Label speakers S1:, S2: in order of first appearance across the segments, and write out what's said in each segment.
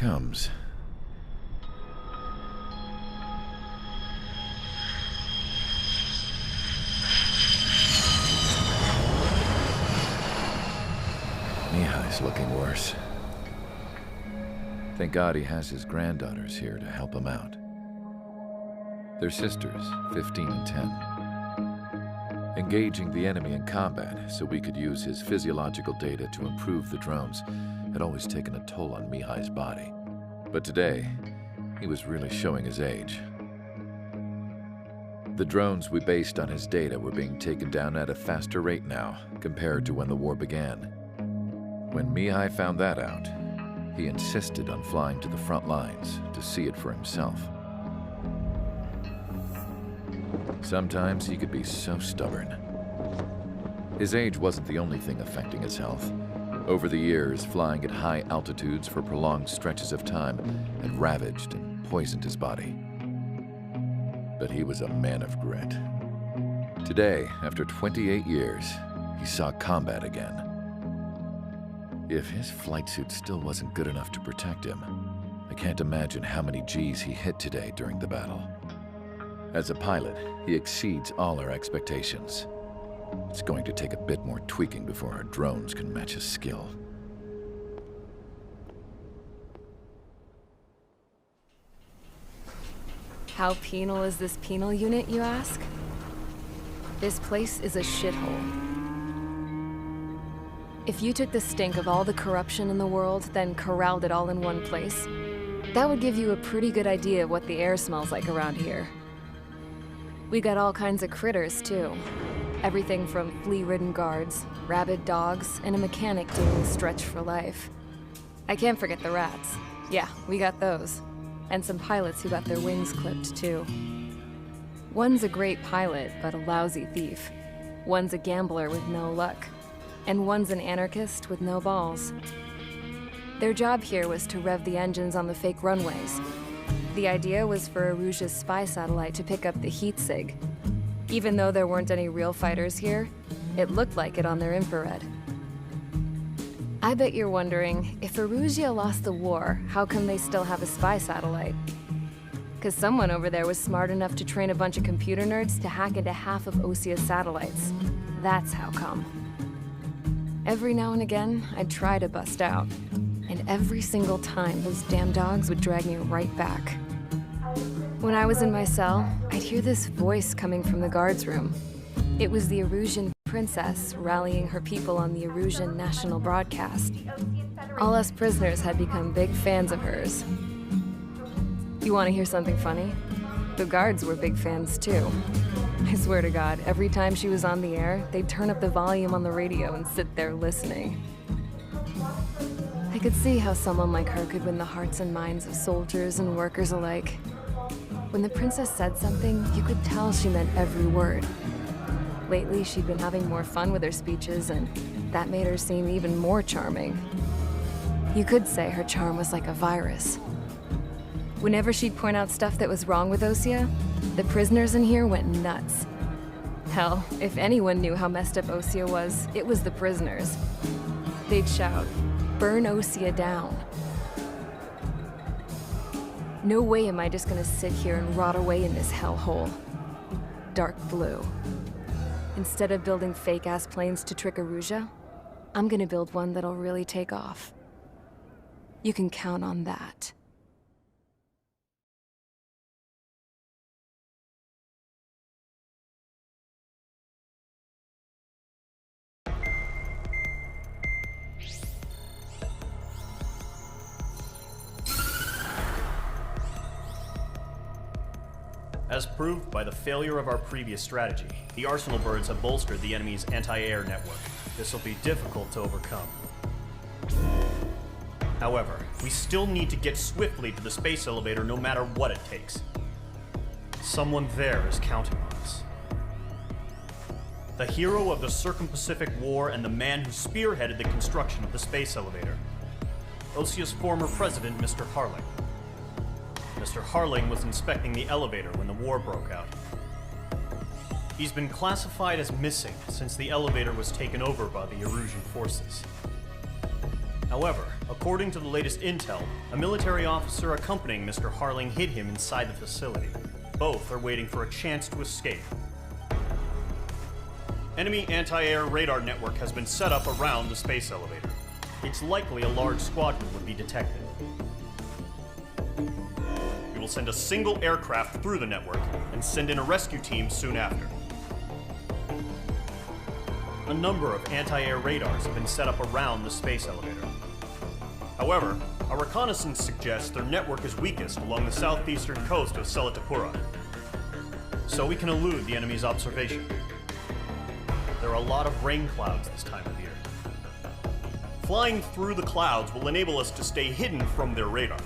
S1: comes. Mihai's looking worse. Thank God he has his granddaughters here to help him out. They're sisters, 15 and 10. Engaging the enemy in combat so we could use his physiological data to improve the drones had always taken a toll on Mihai's body. But today, he was really showing his age. The drones we based on his data were being taken down at a faster rate now compared to when the war began. When Mihai found that out, he insisted on flying to the front lines to see it for himself. Sometimes he could be so stubborn. His age wasn't the only thing affecting his health. Over the years, flying at high altitudes for prolonged stretches of time had ravaged and poisoned his body. But he was a man of grit. Today, after 28 years, he saw combat again. If his flight suit still wasn't good enough to protect him, I can't imagine how many Gs he hit today during the battle. As a pilot, he exceeds all our expectations. It's going to take a bit more tweaking before our drones can match his skill.
S2: How penal is this penal unit, you ask? This place is a shithole. If you took the stink of all the corruption in the world, then corralled it all in one place, that would give you a pretty good idea of what the air smells like around here. We got all kinds of critters, too. Everything from flea-ridden guards, rabid dogs, and a mechanic doing the stretch for life. I can't forget the rats. Yeah, we got those. And some pilots who got their wings clipped, too. One's a great pilot, but a lousy thief. One's a gambler with no luck. And one's an anarchist with no balls. Their job here was to rev the engines on the fake runways. The idea was for Aruja's spy satellite to pick up the heat sig. Even though there weren't any real fighters here, it looked like it on their infrared. I bet you're wondering, if Aruja lost the war, how come they still have a spy satellite? Because someone over there was smart enough to train a bunch of computer nerds to hack into half of Osia's satellites. That's how come. Every now and again, I'd try to bust out. And every single time, those damn dogs would drag me right back. When I was in my cell, I'd hear this voice coming from the guards room. It was the Arusian princess rallying her people on the Arusian national broadcast. All us prisoners had become big fans of hers. You want to hear something funny? The guards were big fans too. I swear to God, every time she was on the air, they'd turn up the volume on the radio and sit there listening. I could see how someone like her could win the hearts and minds of soldiers and workers alike. When the princess said something, you could tell she meant every word. Lately, she'd been having more fun with her speeches, and that made her seem even more charming. You could say her charm was like a virus. Whenever she'd point out stuff that was wrong with Osia, the prisoners in here went nuts. Hell, if anyone knew how messed up Osia was, it was the prisoners. They'd shout, "Burn Osia down." No way am I just gonna sit here and rot away in this hellhole. Dark blue. Instead of building fake-ass planes to trick Aruja, I'm gonna build one that'll really take off. You can count on that.
S3: As proved by the failure of our previous strategy, the Arsenal birds have bolstered the enemy's anti-air network. This will be difficult to overcome. However, we still need to get swiftly to the space elevator no matter what it takes. Someone there is counting on us. The hero of the Circum-Pacific War and the man who spearheaded the construction of the space elevator. Osia's former president, Mr. Harling. Mr. Harling was inspecting the elevator when the war broke out. He's been classified as missing since the elevator was taken over by the Erusian forces. However, According to the latest intel, a military officer accompanying Mr. Harling hid him inside the facility. Both are waiting for a chance to escape. Enemy anti-air radar network has been set up around the space elevator. It's likely a large squadron would be detected. We will send a single aircraft through the network and send in a rescue team soon after. A number of anti-air radars have been set up around the space elevator. However, our reconnaissance suggests their network is weakest along the southeastern coast of Selatapura, so we can elude the enemy's observation. There are a lot of rain clouds this time of year. Flying through the clouds will enable us to stay hidden from their radar.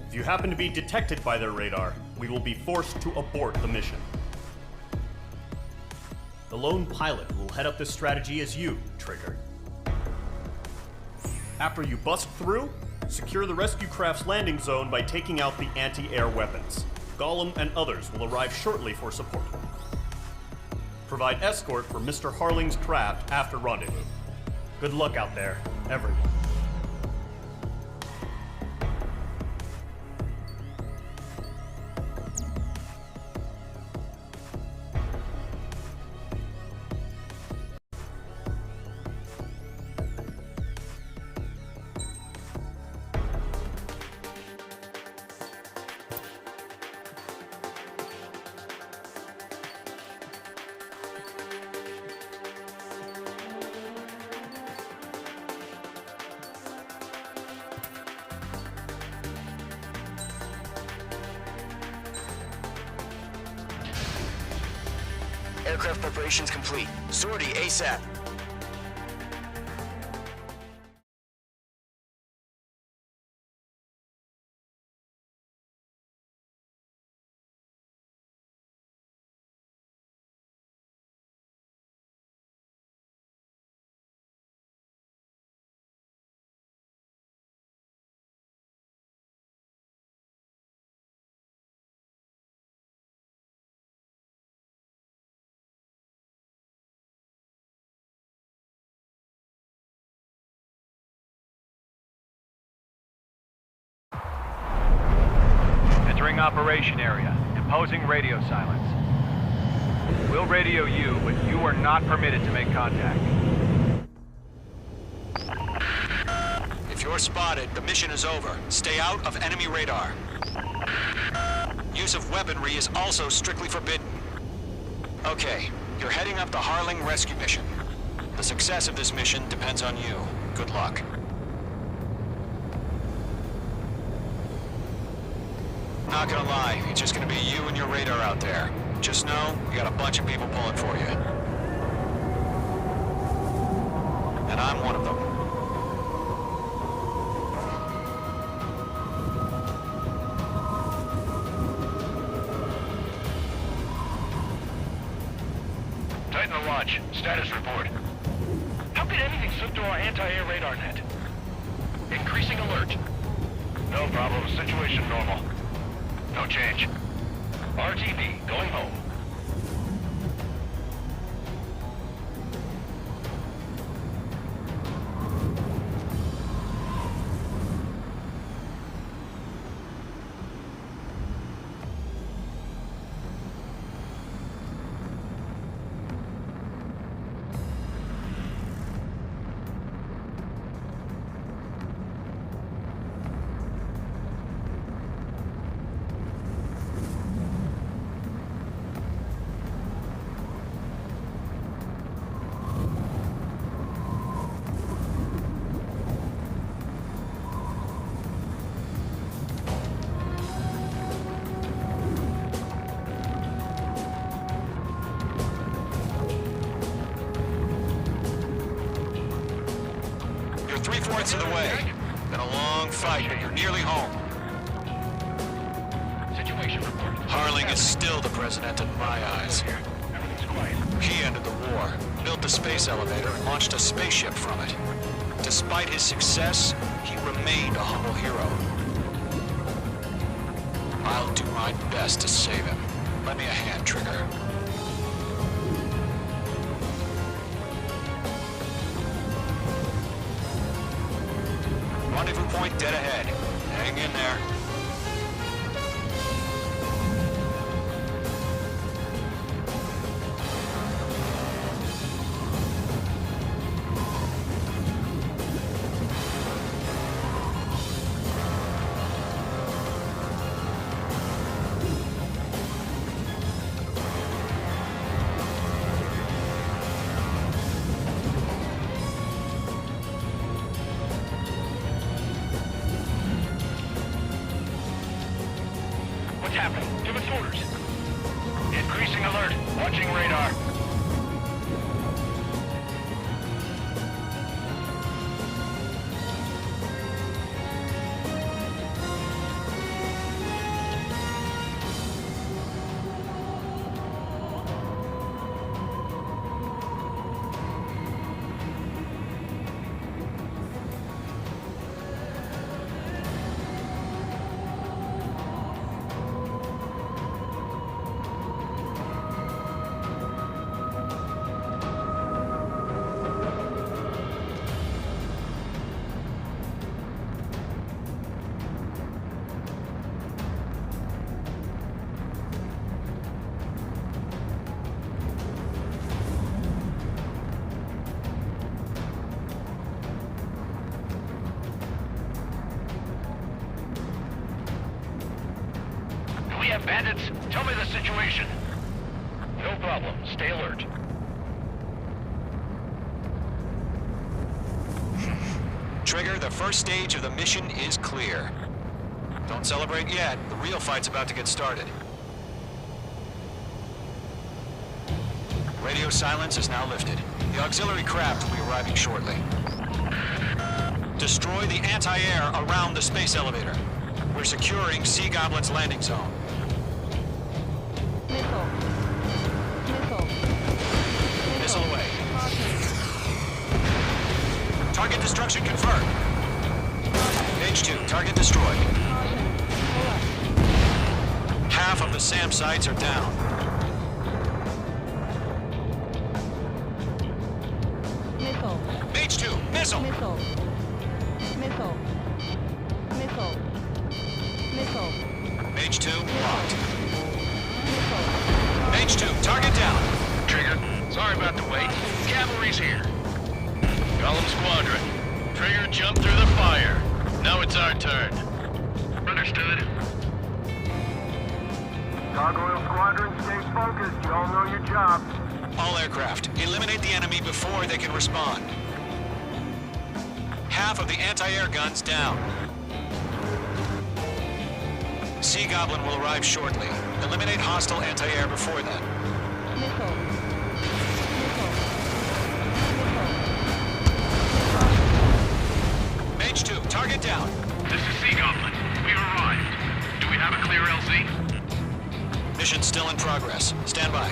S3: If you happen to be detected by their radar, we will be forced to abort the mission. The lone pilot who will head up this strategy is you, Traitor. After you bust through, secure the rescue craft's landing zone by taking out the anti-air weapons. Gollum and others will arrive shortly for support. Provide escort for Mr. Harling's craft after rendezvous. Good luck out there, everyone.
S4: Aircraft preparations complete. Sortie ASAP.
S5: Entering operation area. Imposing radio silence. We'll radio you, but you are not permitted to make contact.
S4: If you're spotted, the mission is over. Stay out of enemy radar. Use of weaponry is also strictly forbidden. Okay, you're heading up the Harling rescue mission. The success of this mission depends on you. Good luck. Not gonna lie, it's just gonna be you and your radar out there. Just know, you got a bunch of people pulling for you. And I'm one of them.
S5: Titan Launch, status report. How could anything slip through our anti-air radar net? Increasing alert. No problem, situation normal. No change. RTB, going home.
S4: Three-fourths of the way. Been a long fight, but you're nearly home.
S5: Situation report.
S4: Harling is still the president in my eyes.
S5: Everything's quiet.
S4: He ended the war, built the space elevator, and launched a spaceship from it. Despite his success, he remained a humble hero. I'll do my best to save him. Lend me a hand, Trigger. Rendezvous point dead ahead. Hang in there.
S5: What's happening? Give us orders. Increasing alert. Watching radar. Do we have bandits? Tell me the situation. No problem. Stay alert.
S4: Trigger, the first stage of the mission is clear. Don't celebrate yet. The real fight's about to get started. Radio silence is now lifted. The auxiliary craft will be arriving shortly. Destroy the anti-air around the space elevator. We're securing Sea Goblin's landing zone.
S2: Missile. Missile.
S4: Missile away. Target destruction confirmed. Page 2, target destroyed. Half of the SAM sites are down.
S2: Missile.
S4: Page 2, missile!
S2: Missile. Missile. Missile. Missile.
S4: Page 2, locked.
S2: Missile.
S4: Page 2, target down.
S5: Trigger, sorry about the wait. Cavalry's here.
S6: Column Squadron. Trigger jumped through the fire. Now it's our turn.
S5: Understood.
S7: Gargoyle Squadron, stay focused. You all know your job.
S4: All aircraft, eliminate the enemy before they can respond. Half of the anti-air guns down. Sea Goblin will arrive shortly. Eliminate hostile anti-air before then.
S2: Missile.
S4: Page 2, target down.
S5: This is Sea Goblin. We've arrived. Do we have a clear LZ?
S4: Mission still in progress. Stand by.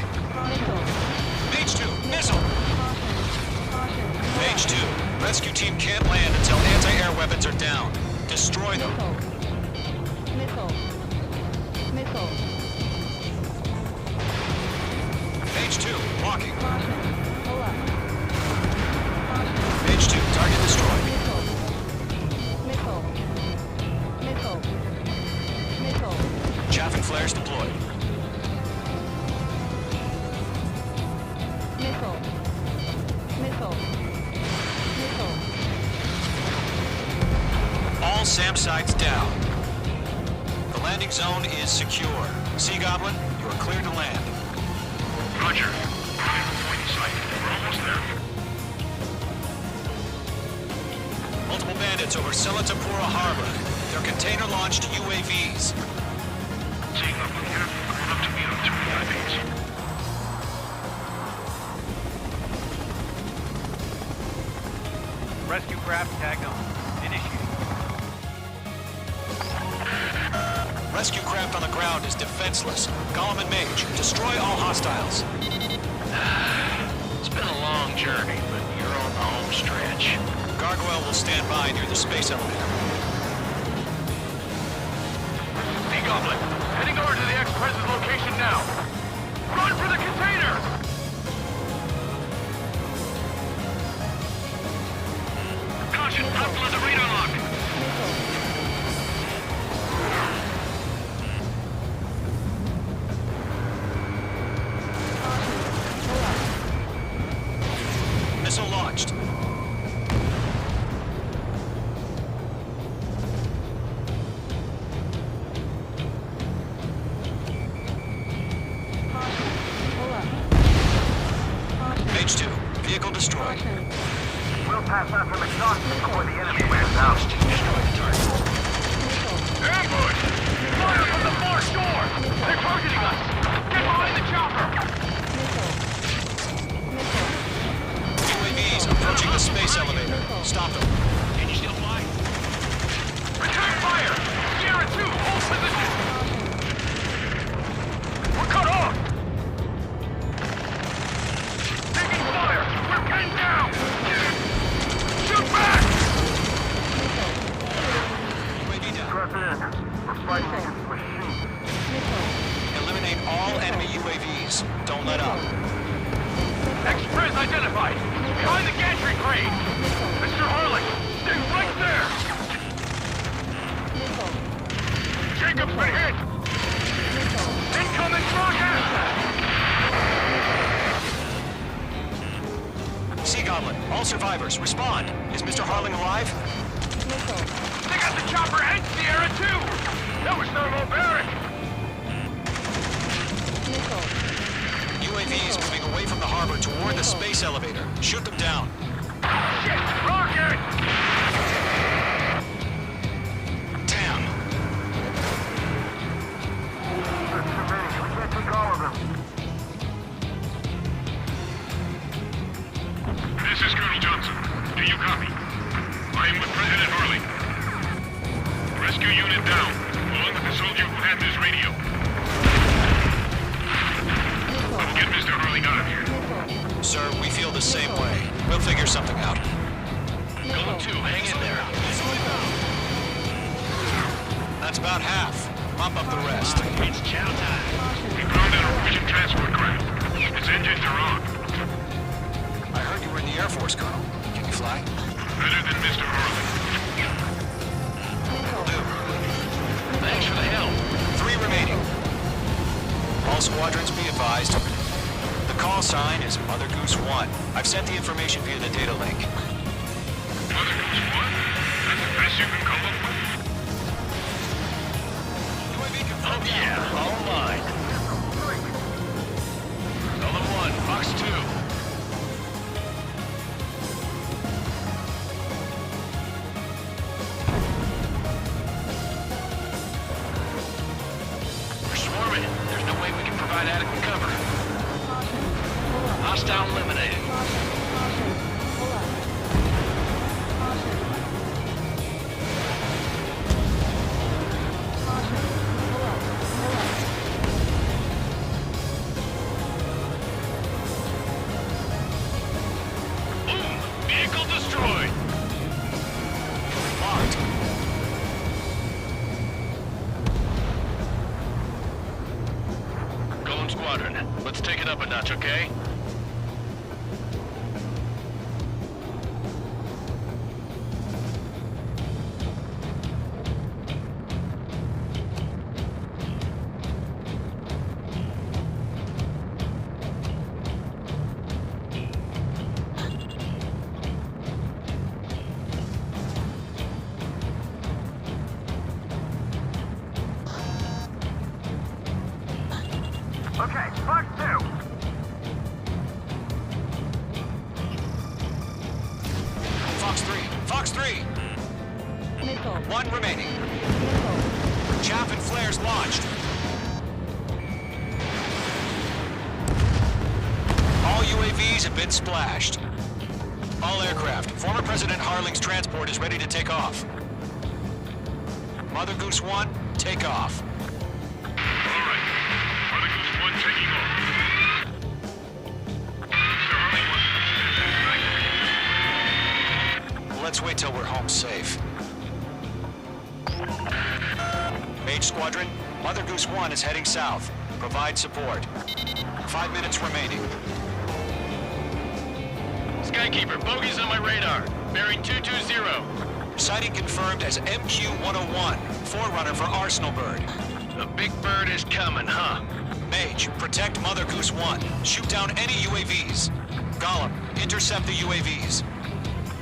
S2: Missile.
S4: Page 2, missile! Page 2, rescue team can't land until anti-air weapons are down. Destroy them.
S2: Missile. Missile.
S4: Page 2, walking.
S2: Pull up.
S4: Page 2, target destroyed.
S2: Missile. Missile. Missile. Missile.
S4: Chaffing flares deployed.
S2: Missile. Missile. Missile.
S4: All SAM sites down. The landing zone is secure. Sea Goblin, you are cleared to land.
S5: Roger. Clear point in sight. We're almost there.
S4: Multiple bandits over Selatapura Harbor. They're container-launched UAVs.
S5: Sea Goblin here. Going up to meet up 2 VIPs.
S7: Rescue craft tagged on. Initiate.
S4: Rescue craft on the ground is defenseless. Gollum and Mage, destroy all hostiles.
S5: It's been a long journey, but you're on the home stretch.
S4: Gargoyle will stand by near the space elevator.
S5: Sea Goblin, heading over to the Express's location now. Run for the container! Caution, hostile at the radar lock.
S7: pass out some exhaust before the enemy wears out.
S5: Destroy the target. Ambush! Fire from the far shore! They're targeting us! Get behind the chopper!
S4: UAVs approaching the space elevator. Stop them.
S5: Can you still fly? Return fire! Sierra 2, hold position! We're cut off! Taking fire! We're pinned down! Shoot back!
S4: UAV down.
S7: Press in. We're fighting against machines.
S4: Eliminate all enemy UAVs. Don't let up.
S5: Express identified! Behind the gantry crane! Mr. Harling, stay right there! Jacob's been hit! Incoming rocket!
S4: Sea Goblin, all survivors, respond. Is Mr. Harling alive?
S5: They got the chopper and Sierra too! That was thermobaric!
S4: UAVs moving away from the harbor toward the space elevator. Shoot them down.
S5: Shit! Rocket!
S4: Damn.
S7: There's too many. We can't take all of them.
S5: This is Colonel Johnson. Do you copy? I am with President Harling. Rescue unit down, along with the soldier who had this radio. I will get Mr. Harling out of here.
S4: Sir, we feel the same way. We'll figure something out.
S5: Golem 2, hang in there.
S4: That's about half. Mop up the rest.
S5: It's chow time. We found an Norwegian transport craft. Its engines are on.
S4: I heard you were in the Air Force, Colonel. Can you fly?
S5: Better than Mr. Harling.
S4: Will do.
S5: Thanks for the help.
S4: 3 remaining. All squadrons be advised. The call sign is Mother Goose 1. I've sent the information via the data link.
S5: Mother Goose 1? That's the best you can come up with? Oh yeah, all mine. Golem 1, Fox 2. We're swarming. There's no way we can provide adequate cover. Hostile eliminated. Boom! Vehicle destroyed.
S4: Locked.
S5: Golem Squadron, let's take it up a notch, okay?
S7: Okay, Fox 2.
S4: Fox 3. Fox 3. 1 remaining. Chaff and flares launched. All UAVs have been splashed. All aircraft. Former President Harling's transport is ready to take off. Mother Goose 1, take off.
S5: All right. Mother Goose 1 taking off. Mr. Harling,
S4: Let's wait till we're home safe. Mage Squadron, Mother Goose 1 is heading south. Provide support. 5 minutes remaining.
S6: Skykeeper, bogeys on my radar. Bearing 220.
S4: Sighting confirmed as MQ-101, forerunner for Arsenal Bird.
S6: The big bird is coming, huh?
S4: Mage, protect Mother Goose 1. Shoot down any UAVs. Gollum, intercept the UAVs.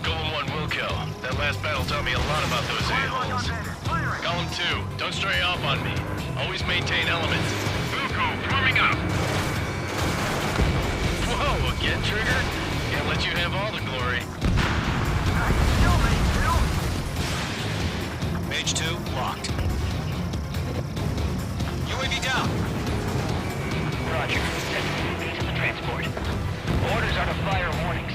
S6: Golem 1 will kill. That last battle taught me a lot about those a-holes. Golem 2, don't stray off on me. Always maintain element.
S5: Wilco, warming up.
S6: Whoa, again, Trigger? Can't let you have all the glory.
S4: Mage 2, locked. UAV down.
S5: Roger. Send to the transport. Orders are to fire warnings.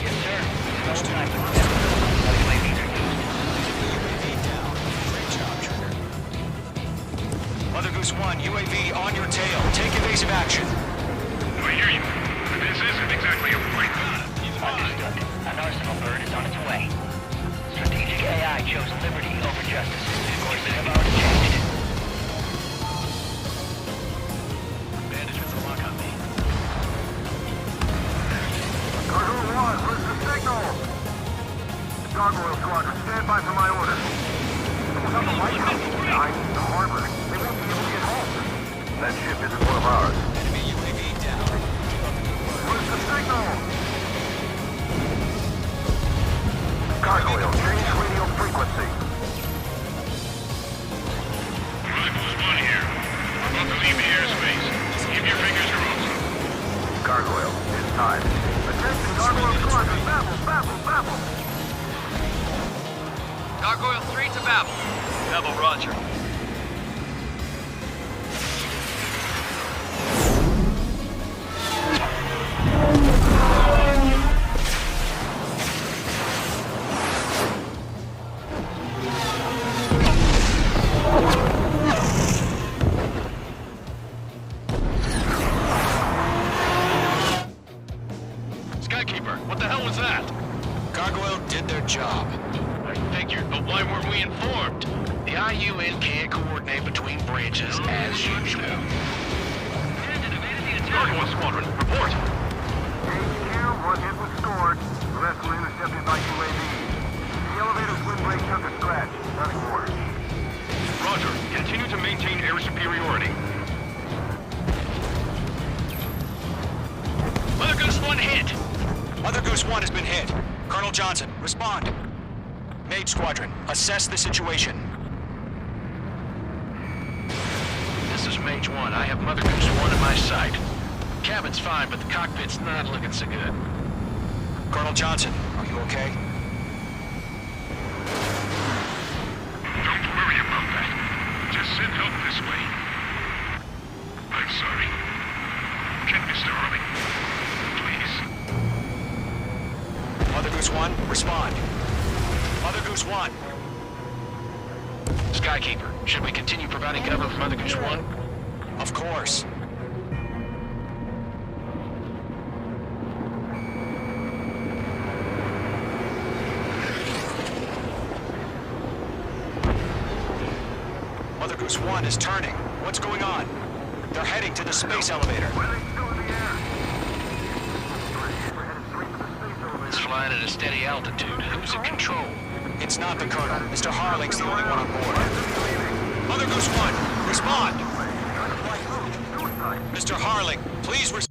S5: Yes, sir. No time for that. UAVs are used.
S4: UAV down. Great job, Traitor. Mother Goose 1, UAV on your tail. Take evasive action.
S6: I hear you. This isn't exactly a fight.
S5: Understood. An arsenal bird is on its way. Strategic AI chose liberty over justice. Courses have already changed.
S6: Bandage with the lock on me.
S7: Cargo 1, where's the signal? Gargoyle Squadron, stand by for my orders. Without the lighthouse, I need the harbor. They won't be able to get home. That ship isn't one of ours.
S4: Enemy UAV down.
S7: Where's the signal? Gargoyle, change radio frequency.
S6: Rivals 1 here. We're about to leave the airspace. Keep your fingers crossed.
S7: Gargoyle, it's time. Attention, Gargoyle Squadron, babble.
S8: Gargoyle 3 to Babel.
S6: Double roger. Skykeeper, what the hell was that?
S4: Gargoyle did their job.
S6: I figured, but why weren't we informed?
S8: The IUN can't coordinate between branches as usual.
S6: Gargoyle Squadron, report.
S7: HQ, one hit was scored. The rest were intercepted by UAV. The elevator's wind brake took a scratch. Nothing more.
S6: Roger. Continue to maintain air superiority.
S8: Mother Goose 1 hit.
S4: Mother Goose 1 has been hit. Colonel Johnson, respond. Mage Squadron, assess the situation.
S8: This is Mage 1. I have Mother Goose 1 in my sight. Cabin's fine, but the cockpit's not looking so good.
S4: Colonel Johnson, are you okay?
S6: Don't worry about that. Just send help this way. I'm sorry. Can Mr. Harley? Please.
S4: Mother Goose 1, respond. Mother Goose 1.
S8: Skykeeper, should we continue providing cover for Mother Goose 1?
S4: Of course. Mother Goose 1 is turning. What's going on? They're heading to the space elevator.
S7: Why are they still in the air?
S8: It's flying at a steady altitude. Who's in control?
S4: It's not the Colonel. Mr. Harling's the only one on board. Mother Goose 1, respond! Mr. Harling, please respond.